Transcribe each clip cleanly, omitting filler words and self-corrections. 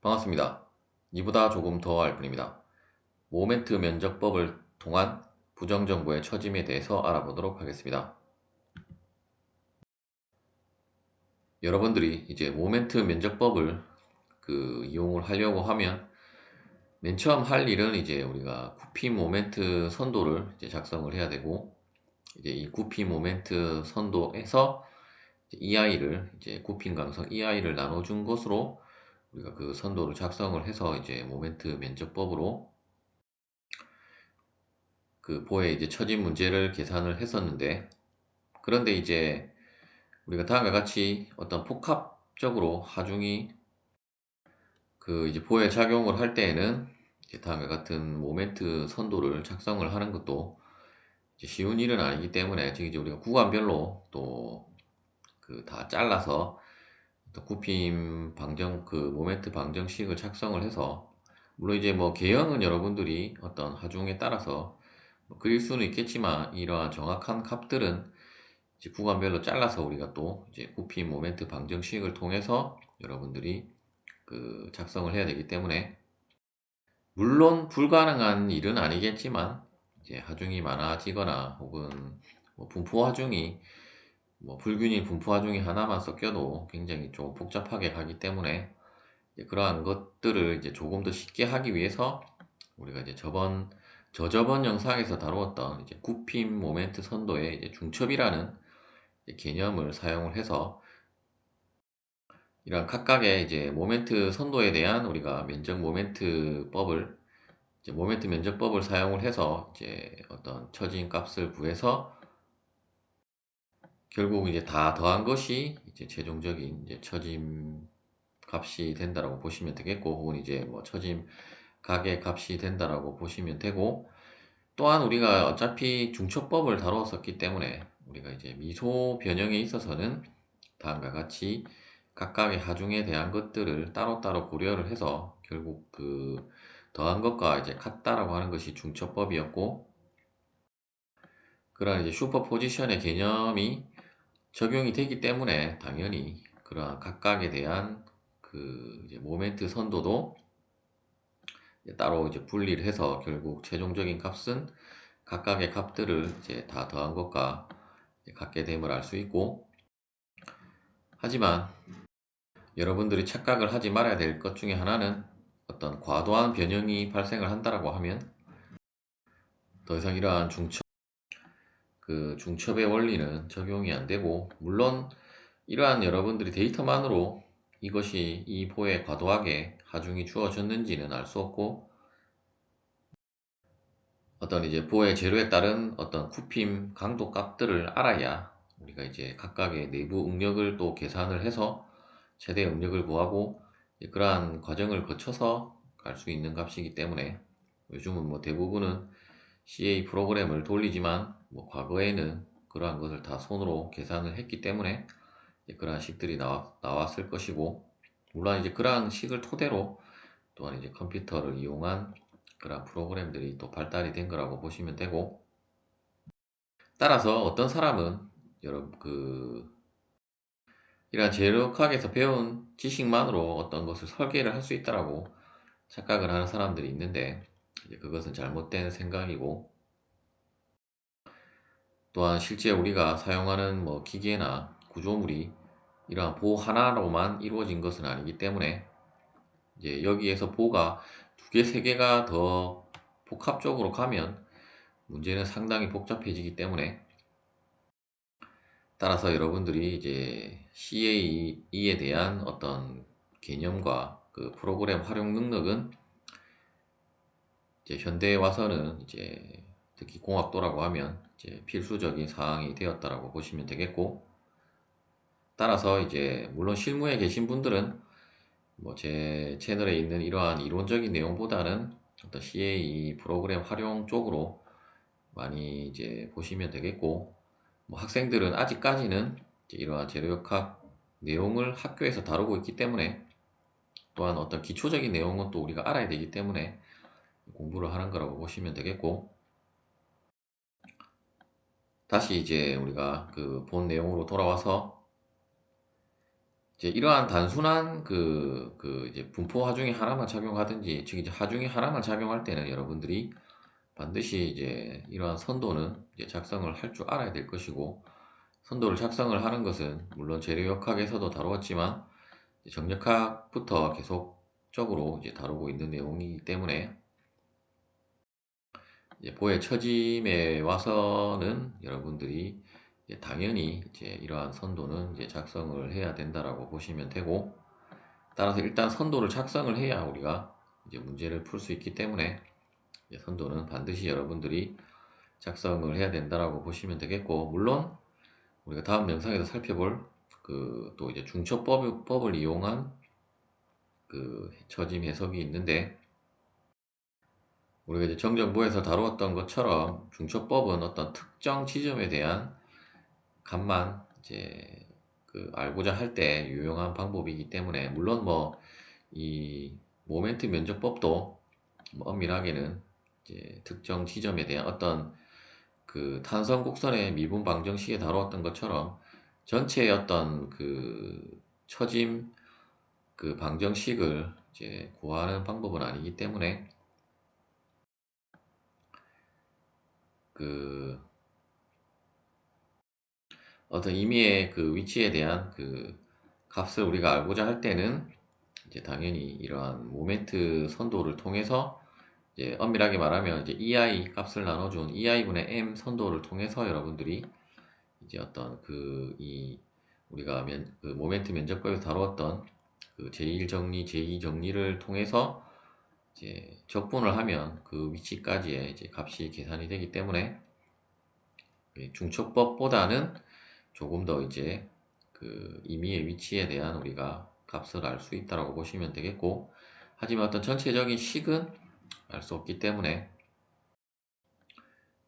반갑습니다. 이보다 조금 더 알 뿐입니다. 모멘트 면적법을 통한 부정정보의 처짐에 대해서 알아보도록 하겠습니다. 여러분들이 이제 모멘트 면적법을 이용을 하려고 하면 맨 처음 할 일은 이제 우리가 구피 모멘트 선도를 이제 작성을 해야 되고, 이제 이 구피 모멘트 선도에서 EI를 이제 구핀 강성 EI를 나눠준 것으로 우리가 그 선도를 작성을 해서 이제 모멘트 면적법으로 그 보의 이제 처진 문제를 계산을 했었는데, 그런데 이제 우리가 다음과 같이 어떤 복합적으로 하중이 이제 보에 작용을 할 때에는 이제 다음과 같은 모멘트 선도를 작성을 하는 것도 이제 쉬운 일은 아니기 때문에, 즉 이제 우리가 구간별로 또 다 잘라서 또 굽힘 방정 모멘트 방정식을 작성을 해서, 물론 이제 뭐 개형은 여러분들이 어떤 하중에 따라서 뭐 그릴 수는 있겠지만, 이러한 정확한 값들은 이제 구간별로 잘라서 우리가 또 이제 굽힘 모멘트 방정식을 통해서 여러분들이 작성을 해야 되기 때문에, 물론 불가능한 일은 아니겠지만, 이제 하중이 많아지거나 혹은 뭐 분포 하중이 뭐 불균일 분포 하중이 하나만 섞여도 굉장히 좀 복잡하게 가기 때문에, 이제 그러한 것들을 이제 조금 더 쉽게 하기 위해서 우리가 이제 저저번 영상에서 다루었던 이제 굽힘 모멘트 선도의 이제 중첩이라는 이제 개념을 사용을 해서, 이런 각각의 이제 모멘트 선도에 대한 우리가 면적 모멘트법을 이제 모멘트 면적법을 사용을 해서 이제 어떤 처진 값을 구해서 결국 이제 다 더한 것이 이제 최종적인 이제 처짐 값이 된다라고 보시면 되겠고, 혹은 이제 뭐 처짐 가계 값이 된다라고 보시면 되고, 또한 우리가 어차피 중첩법을 다루었었기 때문에 우리가 이제 미소 변형에 있어서는 다음과 같이 각각의 하중에 대한 것들을 따로따로 고려를 해서 결국 더한 것과 이제 같다라고 하는 것이 중첩법이었고, 그런 이제 슈퍼포지션의 개념이 적용이 되기 때문에 당연히 그러한 각각에 대한 이제 모멘트 선도도 이제 따로 이제 분리를 해서 결국 최종적인 값은 각각의 값들을 이제 다 더한 것과 같게 됨을 알 수 있고, 하지만 여러분들이 착각을 하지 말아야 될 것 중에 하나는, 어떤 과도한 변형이 발생을 한다라고 하면 더 이상 이러한 중첩의 원리는 적용이 안 되고, 물론 이러한 여러분들이 데이터만으로 이것이 이 보에 과도하게 하중이 주어졌는지는 알 수 없고, 어떤 이제 보의 재료에 따른 어떤 쿠핌 강도 값들을 알아야 우리가 이제 각각의 내부 응력을 또 계산을 해서 최대 응력을 구하고, 그러한 과정을 거쳐서 갈 수 있는 값이기 때문에, 요즘은 뭐 대부분은 CA 프로그램을 돌리지만 뭐 과거에는 그러한 것을 다 손으로 계산을 했기 때문에 그러한 식들이 나왔을 것이고, 물론 이제 그러한 식을 토대로 또한 이제 컴퓨터를 이용한 그러한 프로그램들이 또 발달이 된 거라고 보시면 되고, 따라서 어떤 사람은 여러분 이러한 제로학에서 배운 지식만으로 어떤 것을 설계를 할 수 있다라고 착각을 하는 사람들이 있는데, 이제 그것은 잘못된 생각이고, 또한 실제 우리가 사용하는 뭐 기계나 구조물이 이러한 보호 하나로만 이루어진 것은 아니기 때문에, 이제 여기에서 보가 두 개, 세 개가 더 복합적으로 가면 문제는 상당히 복잡해지기 때문에, 따라서 여러분들이 이제 CAE에 대한 어떤 개념과 프로그램 활용 능력은 이제 현대에 와서는 이제 특히 공학도라고 하면 이제 필수적인 사항이 되었다라고 보시면 되겠고, 따라서 이제 물론 실무에 계신 분들은 뭐 제 채널에 있는 이러한 이론적인 내용보다는 어떤 CAE 프로그램 활용 쪽으로 많이 이제 보시면 되겠고, 뭐 학생들은 아직까지는 이제 이러한 재료역학 내용을 학교에서 다루고 있기 때문에, 또한 어떤 기초적인 내용은 또 우리가 알아야 되기 때문에 공부를 하는 거라고 보시면 되겠고, 다시 이제 우리가 본 내용으로 돌아와서 이제 이러한 단순한 이제 분포 하중이 하나만 착용하든지, 즉 이제 하중이 하나만 작용할 때는 여러분들이 반드시 이제 이러한 선도는 이제 작성을 할 줄 알아야 될 것이고, 선도를 작성을 하는 것은 물론 재료역학에서도 다루었지만 정력학부터 계속적으로 이제 다루고 있는 내용이기 때문에, 이제 보의 처짐에 와서는 여러분들이 이제 당연히 이제 이러한 선도는 이제 작성을 해야 된다라고 보시면 되고, 따라서 일단 선도를 작성을 해야 우리가 이제 문제를 풀 수 있기 때문에 이제 선도는 반드시 여러분들이 작성을 해야 된다라고 보시면 되겠고, 물론 우리가 다음 영상에서 살펴볼 또 이제 중첩법을 이용한 처짐 해석이 있는데, 우리가 이제 정정보에서 다루었던 것처럼 중첩법은 어떤 특정 지점에 대한 값만 이제 알고자 할 때 유용한 방법이기 때문에, 물론 뭐 이 모멘트 면적법도 뭐 엄밀하게는 이제 특정 지점에 대한 어떤 탄성 곡선의 미분 방정식에 다루었던 것처럼 전체의 어떤 처짐 방정식을 이제 구하는 방법은 아니기 때문에, 그 어떤 임의의 위치에 대한 값을 우리가 알고자 할 때는 이제 당연히 이러한 모멘트 선도를 통해서, 이제 엄밀하게 말하면 이제 EI 값을 나눠준 EI분의 M 선도를 통해서 여러분들이 이제 어떤 우리가 모멘트 면적법에서 다루었던 제1 정리, 제2 정리를 통해서 이제 적분을 하면 그 위치까지의 이제 값이 계산이 되기 때문에, 중첩법보다는 조금 더 이제 임의의 위치에 대한 우리가 값을 알 수 있다고 보시면 되겠고, 하지만 어떤 전체적인 식은 알 수 없기 때문에,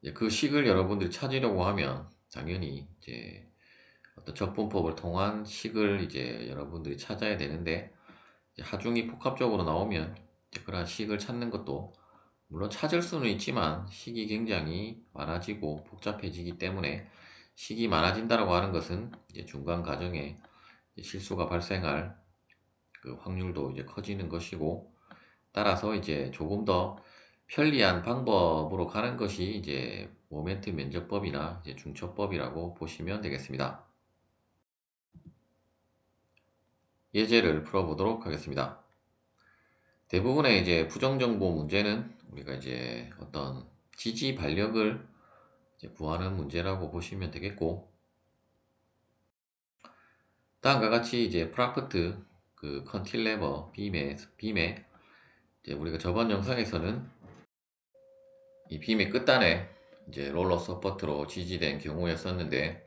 이제 그 식을 여러분들이 찾으려고 하면 당연히 이제 어떤 적분법을 통한 식을 이제 여러분들이 찾아야 되는데, 이제 하중이 복합적으로 나오면 이제 그러한 식을 찾는 것도 물론 찾을 수는 있지만 식이 굉장히 많아지고 복잡해지기 때문에, 식이 많아진다고 하는 것은 이제 중간 과정에 실수가 발생할 확률도 이제 커지는 것이고, 따라서 이제 조금 더 편리한 방법으로 가는 것이 이제 모멘트 면적법이나 이제 중첩법이라고 보시면 되겠습니다. 예제를 풀어보도록 하겠습니다. 대부분의 이제 부정정보 문제는 우리가 이제 어떤 지지 반력을 이제 구하는 문제라고 보시면 되겠고, 다음과 같이 이제 프라프트, 컨틸레버, 빔에 이제 우리가 저번 영상에서는 이 빔의 끝단에 이제 롤러 서포트로 지지된 경우였었는데,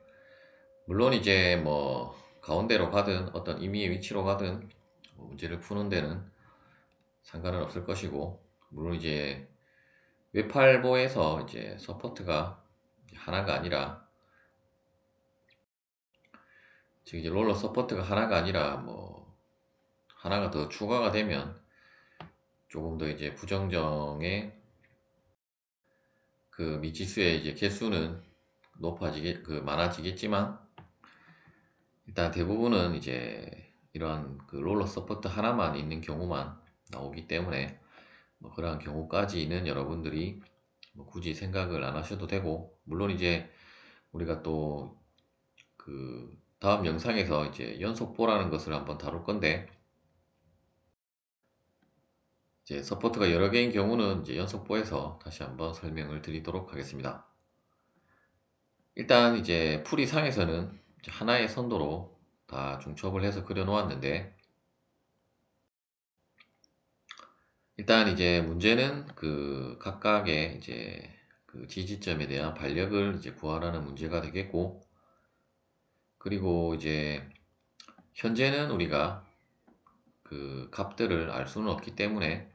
물론 이제 뭐 가운데로 가든 어떤 임의의 위치로 가든 문제를 푸는 데는 상관은 없을 것이고, 물론 이제 외팔보에서 이제 서포트가 하나가 아니라, 즉 이제 롤러 서포트가 하나가 아니라 뭐 하나가 더 추가가 되면 조금 더 이제 부정정의 미지수의 이제 개수는 많아지겠지만, 일단 대부분은 이제 이러한 롤러 서포트 하나만 있는 경우만 나오기 때문에, 뭐 그러한 경우까지는 여러분들이 뭐 굳이 생각을 안 하셔도 되고, 물론 이제 우리가 또 다음 영상에서 이제 연속보라는 것을 한번 다룰 건데, 이제 서포트가 여러 개인 경우는 이제 연속보에서 다시 한번 설명을 드리도록 하겠습니다. 일단 이제 풀이상에서는 이제 하나의 선도로 다 중첩을 해서 그려 놓았는데, 일단 이제 문제는 각각의 이제 지지점에 대한 반력을 이제 구하라는 문제가 되겠고, 그리고 이제 현재는 우리가 값들을 알 수는 없기 때문에,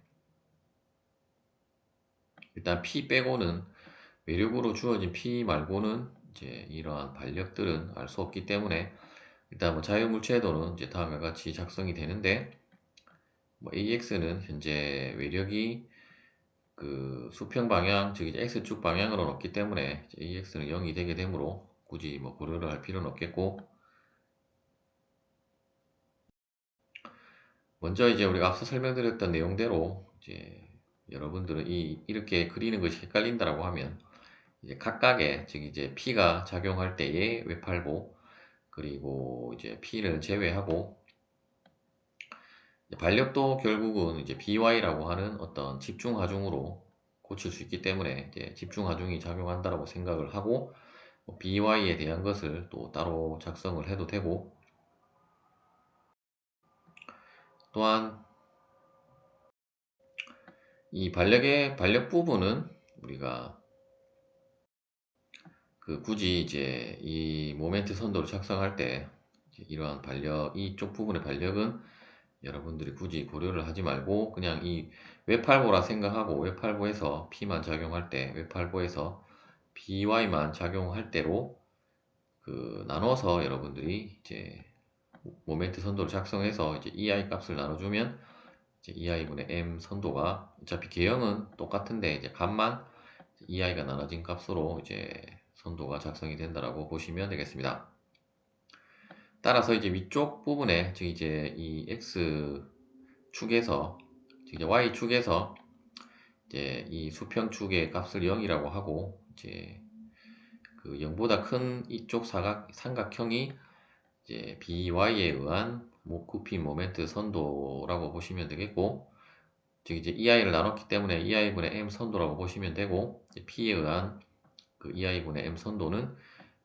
일단 P 빼고는, 외력으로 주어진 P 말고는 이제 이러한 반력들은 알 수 없기 때문에, 일단 뭐 자유물체도는 이제 다음과 같이 작성이 되는데, 뭐 AX는 현재 외력이 수평 방향, 즉 이제 X축 방향으로는 없기 때문에 AX는 0이 되게 되므로 굳이 뭐 고려를 할 필요는 없겠고, 먼저 이제 우리가 앞서 설명드렸던 내용대로 이제 여러분들은 이렇게 그리는 것이 헷갈린다라고 하면 이제 각각의 즉 이제 P가 작용할 때의 외팔보 그리고 이제 P를 제외하고 반력도 결국은 이제 BY라고 하는 어떤 집중 하중으로 고칠 수 있기 때문에 이제 집중 하중이 작용한다라고 생각을 하고 BY에 대한 것을 또 따로 작성을 해도 되고 또한 이 반력의 반력 부분은 우리가 굳이 이제 이 모멘트 선도를 작성할 때 이러한 반력 이쪽 부분의 반력은 여러분들이 굳이 고려를 하지 말고 그냥 이 외팔보라 생각하고 외팔보에서 P만 작용할 때 외팔보에서 BY만 작용할 때로 나눠서 여러분들이 이제 모멘트 선도를 작성해서 이제 EI 값을 나눠주면 이제 EI분의 M 선도가 어차피 개형은 똑같은데 이제 값만 EI가 나눠진 값으로 이제 선도가 작성이 된다라고 보시면 되겠습니다. 따라서 이제 위쪽 부분에 즉 이제 이 X축에서 즉 이제 Y축에서 이제 이 수평축의 값을 0이라고 하고 이제 0보다 큰 이쪽 삼각형이 이제 BY에 의한 굽힌 모멘트 선도라고 보시면 되겠고 즉 이제 EI를 나눴기 때문에 EI분의 M 선도라고 보시면 되고 P에 의한 EI분의 M 선도는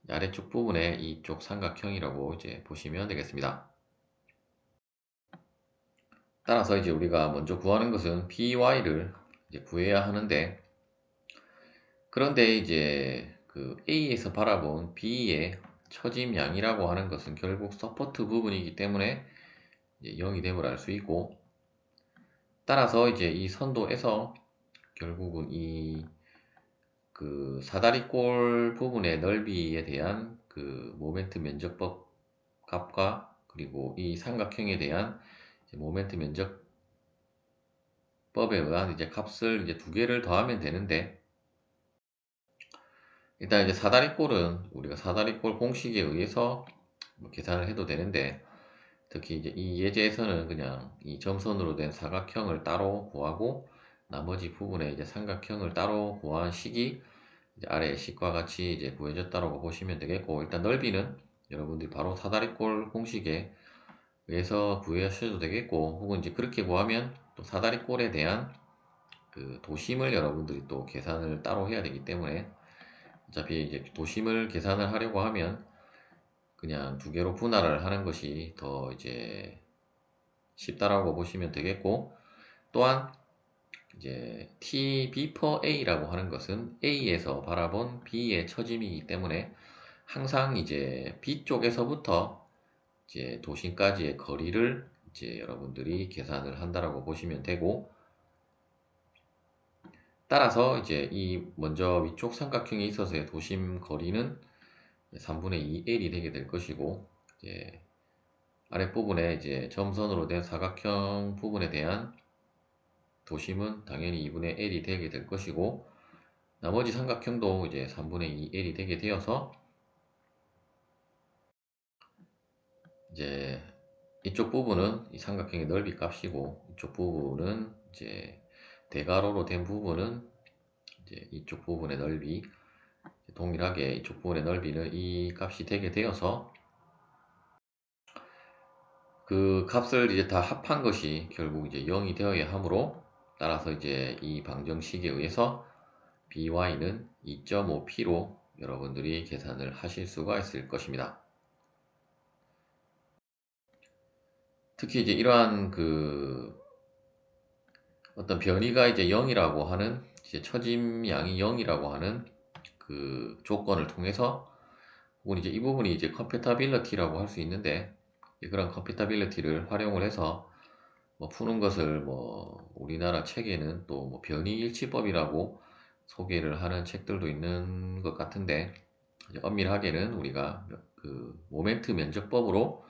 아래쪽 부분에 이쪽 삼각형이라고 이제 보시면 되겠습니다. 따라서 이제 우리가 먼저 구하는 것은 BY를 이제 구해야 하는데 그런데 이제 A에서 바라본 B의 처짐양이라고 하는 것은 결국 서포트 부분이기 때문에 이제 0이 됨을 알 수 있고 따라서 이제 이 선도에서 결국은 이 사다리꼴 부분의 넓이에 대한 모멘트 면적법 값과 그리고 이 삼각형에 대한 모멘트 면적법에 의한 이제 값을 이제 두 개를 더하면 되는데 일단 이제 사다리꼴은 우리가 사다리꼴 공식에 의해서 계산을 해도 되는데 특히 이제 이 예제에서는 그냥 이 점선으로 된 사각형을 따로 구하고 나머지 부분에 이제 삼각형을 따로 구한 식이 이제 아래 식과 같이 이제 구해졌다고 보시면 되겠고 일단 넓이는 여러분들이 바로 사다리꼴 공식에 의해서 구하셔도 되겠고 혹은 이제 그렇게 구하면 또 사다리꼴에 대한 도심을 여러분들이 또 계산을 따로 해야 되기 때문에 어차피 이제 도심을 계산을 하려고 하면 그냥 두 개로 분할을 하는 것이 더 이제 쉽다라고 보시면 되겠고 또한 이제 TB per A라고 하는 것은 A에서 바라본 B의 처짐이기 때문에 항상 이제 B 쪽에서부터 이제 도심까지의 거리를 이제 여러분들이 계산을 한다라고 보시면 되고 따라서 이제 이 먼저 위쪽 삼각형에 있어서의 도심 거리는 3분의 2 L이 되게 될 것이고 이제 아랫부분에 이제 점선으로 된 사각형 부분에 대한 도심은 당연히 2분의 L이 되게 될 것이고 나머지 삼각형도 이제 3분의 2 L이 되게 되어서 이제 이쪽 부분은 이 삼각형의 넓이 값이고 이쪽 부분은 이제 대가로로 된 부분은 이제 이쪽 부분의 넓이 동일하게 이쪽 부분의 넓이는 이 값이 되게 되어서 값을 이제 다 합한 것이 결국 이제 0이 되어야 하므로 따라서 이제 이 방정식에 의해서 by는 2.5p로 여러분들이 계산을 하실 수가 있을 것입니다. 특히 이제 이러한 어떤 변이가 이제 0이라고 하는 이제 처짐양이 0이라고 하는 조건을 통해서 혹은 이제 이 부분이 이제 컴패터빌리티라고 할 수 있는데 그런 컴패터빌리티를 활용을 해서 푸는 것을 우리나라 책에는 또 변이 일치법이라고 소개를 하는 책들도 있는 것 같은데 엄밀하게는 우리가 모멘트 면적법으로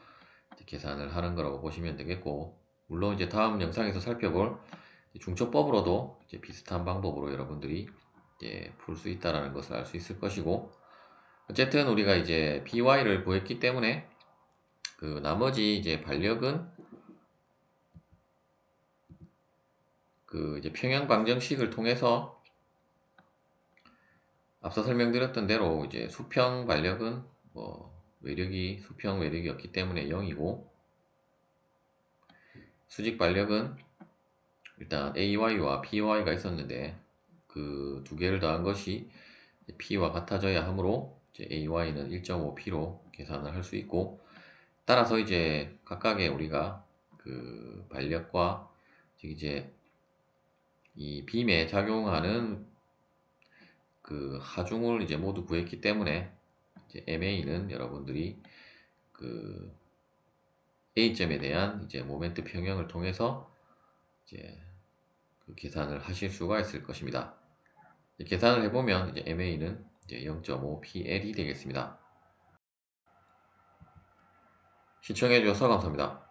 계산을 하는 거라고 보시면 되겠고 물론 이제 다음 영상에서 살펴볼 중첩법으로도 이제 비슷한 방법으로 여러분들이 이제 풀 수 있다라는 것을 알 수 있을 것이고 어쨌든 우리가 이제 by를 구했기 때문에 나머지 이제 반력은 그 이제 평형 방정식을 통해서 앞서 설명드렸던 대로 이제 수평 반력은 뭐 외력이 수평 외력이었기 때문에 0이고, 수직 반력은 일단 AY와 PY가 있었는데 그 두 개를 더한 것이 P와 같아져야 하므로 이제 AY는 1.5P로 계산을 할 수 있고, 따라서 이제 각각의 우리가 그 반력과 즉 이제 이 빔에 작용하는 그 하중을 이제 모두 구했기 때문에 이제 MA는 여러분들이 그 A점에 대한 이제 모멘트 평형을 통해서 이제 그 계산을 하실 수가 있을 것입니다. 계산을 해보면 이제 MA는 이제 0.5PL이 되겠습니다. 시청해주셔서 감사합니다.